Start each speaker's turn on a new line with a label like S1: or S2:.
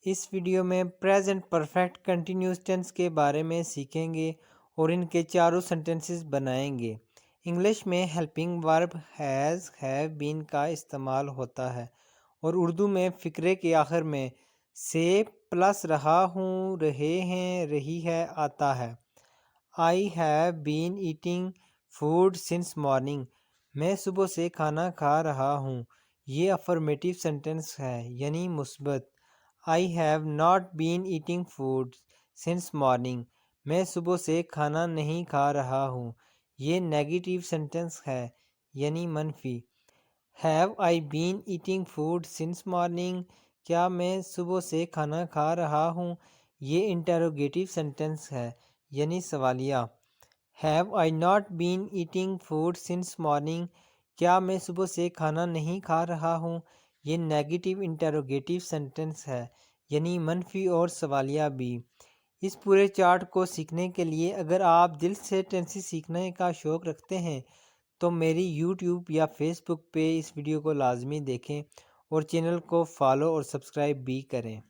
S1: اس video میں present perfect continuous tennis کے بارے میں سیکھیں گے اور ان کے چاروں سینٹنسز بنائیں گے۔ انگلش میں ہیلپنگ ورب ہیز، ہیو، بین کا استعمال ہوتا ہے اور اردو میں فقرے کے آخر میں سے پلس رہا ہوں، رہے ہیں، رہی ہے آتا ہے۔ I have been eating food since morning۔ میں صبح سے کھانا کھا رہا ہوں۔ یہ افرمیٹیو سینٹنس ہے یعنی مثبت۔ I have not been eating food since morning۔ میں صبح سے کھانا نہیں کھا رہا ہوں۔ یہ نیگیٹیو سینٹنس ہے یعنی منفی۔ Have I been eating food since morning؟ کیا میں صبح سے کھانا کھا رہا ہوں؟ یہ انٹروگیٹیو سینٹنس ہے یعنی سوالیہ۔ Have I not been eating food since morning؟ کیا میں صبح سے کھانا نہیں کھا رہا ہوں؟ یہ نیگیٹیو انٹروگیٹیو سینٹنس ہے یعنی منفی اور سوالیہ بھی۔ اس پورے چارٹ کو سیکھنے کے لیے اگر آپ دل سے ٹینسز سیکھنے کا شوق رکھتے ہیں تو میری یوٹیوب یا فیس بک پہ اس ویڈیو کو لازمی دیکھیں اور چینل کو فالو اور سبسکرائب بھی کریں۔